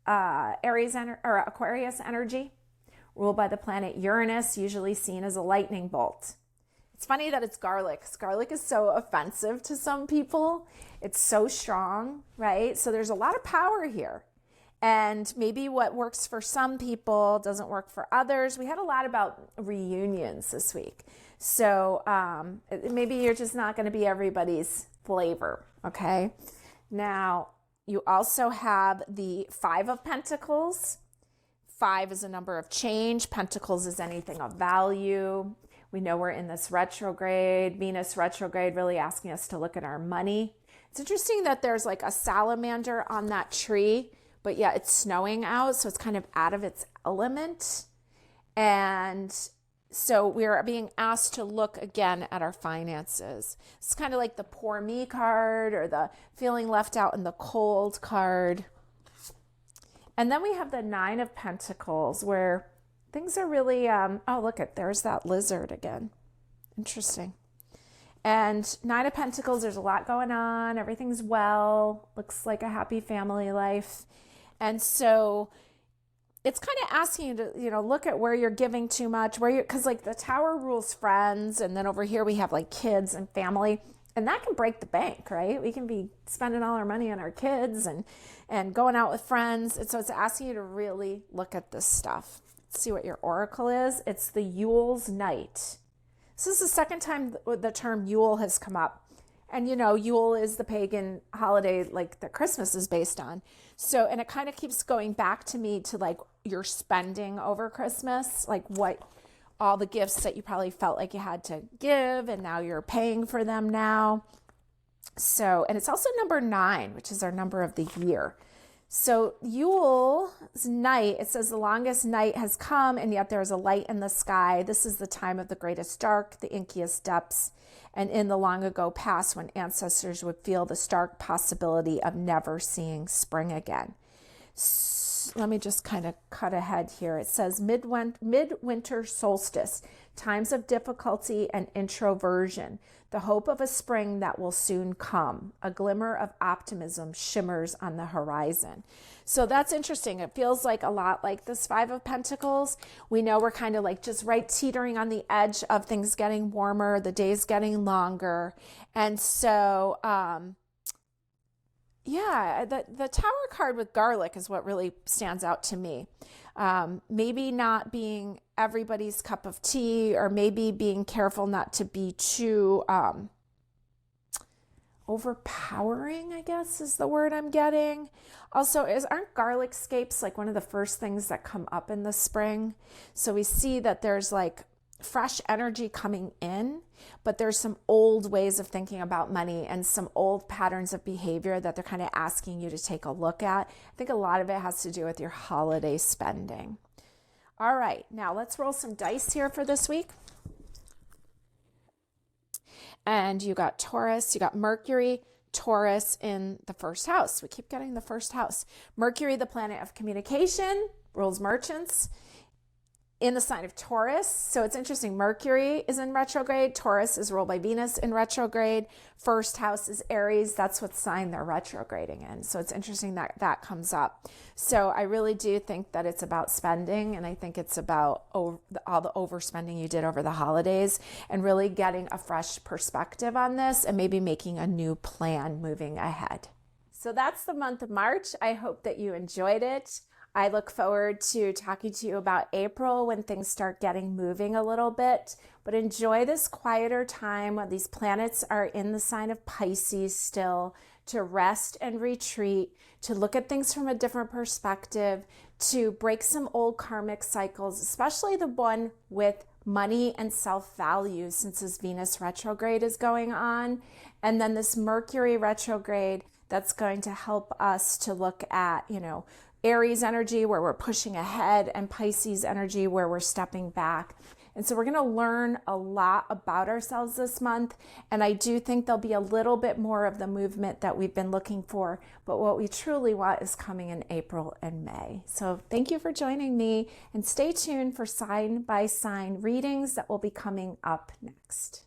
S1: Aquarius energy, ruled by the planet Uranus, usually seen as a lightning bolt. It's funny that it's garlic, because garlic is so offensive to some people. It's so strong, right? So there's a lot of power here. And maybe what works for some people doesn't work for others. We had a lot about reunions this week. So maybe you're just not going to be everybody's flavor, okay? Now, you also have the Five of Pentacles. 5 is a number of change. Pentacles is anything of value. We know we're in this retrograde, Venus retrograde, really asking us to look at our money. It's interesting that there's like a salamander on that tree, but yeah, it's snowing out, so it's kind of out of its element. And so we're being asked to look again at our finances. It's kind of like the poor me card or the feeling left out in the cold card. And then we have the Nine of Pentacles where things are really, oh, look at, there's that lizard again. Interesting. And Nine of Pentacles, there's a lot going on. Everything's well. Looks like a happy family life. And so it's kind of asking you to, look at where you're giving too much, because like the Tower rules friends. And then over here we have like kids and family. And that can break the bank, right? We can be spending all our money on our kids and going out with friends. And so it's asking you to really look at this stuff. Let's see what your oracle is. It's the Yule's Night. This is the second time the term Yule has come up. And Yule is the pagan holiday like that Christmas is based on. So, and it kind of keeps going back to me to like your spending over Christmas, like what all the gifts that you probably felt like you had to give and now you're paying for them now. So, and it's also number 9, which is our number of the year. So Yule's night, it says the longest night has come and yet there's a light in the sky. This is the time of the greatest dark, the inkiest depths, and in the long ago past when ancestors would feel the stark possibility of never seeing spring again. Let me just kind of cut ahead here. It says midwinter solstice, times of difficulty and introversion, the hope of a spring that will soon come. A glimmer of optimism shimmers on the horizon. So that's interesting. It feels like a lot like this Five of Pentacles. We know we're kind of like just right teetering on the edge of things getting warmer, the days getting longer. And so, yeah, the Tower card with garlic is what really stands out to me. Maybe not being everybody's cup of tea, or maybe being careful not to be too overpowering, I guess is the word I'm getting. Also, aren't garlic scapes like one of the first things that come up in the spring? So we see that there's like fresh energy coming in, but there's some old ways of thinking about money and some old patterns of behavior that they're kind of asking you to take a look at. I think a lot of it has to do with your holiday spending. All right, now let's roll some dice here for this week. And you got Taurus, you got Mercury, Taurus in the first house. We keep getting the first house. Mercury, the planet of communication, rules merchants, in the sign of Taurus. So it's interesting. Mercury is in retrograde. Taurus is ruled by Venus in retrograde. First house is Aries. That's what sign they're retrograding in. So it's interesting that that comes up. So I really do think that it's about spending. And I think it's about all the overspending you did over the holidays and really getting a fresh perspective on this and maybe making a new plan moving ahead. So that's the month of March. I hope that you enjoyed it. I look forward to talking to you about April when things start getting moving a little bit, but enjoy this quieter time when these planets are in the sign of Pisces still, to rest and retreat, to look at things from a different perspective, to break some old karmic cycles, especially the one with money and self-value since this Venus retrograde is going on. And then this Mercury retrograde that's going to help us to look at, Aries energy where we're pushing ahead and Pisces energy where we're stepping back. And so we're going to learn a lot about ourselves this month. And I do think there'll be a little bit more of the movement that we've been looking for. But what we truly want is coming in April and May. So thank you for joining me and stay tuned for sign by sign readings that will be coming up next.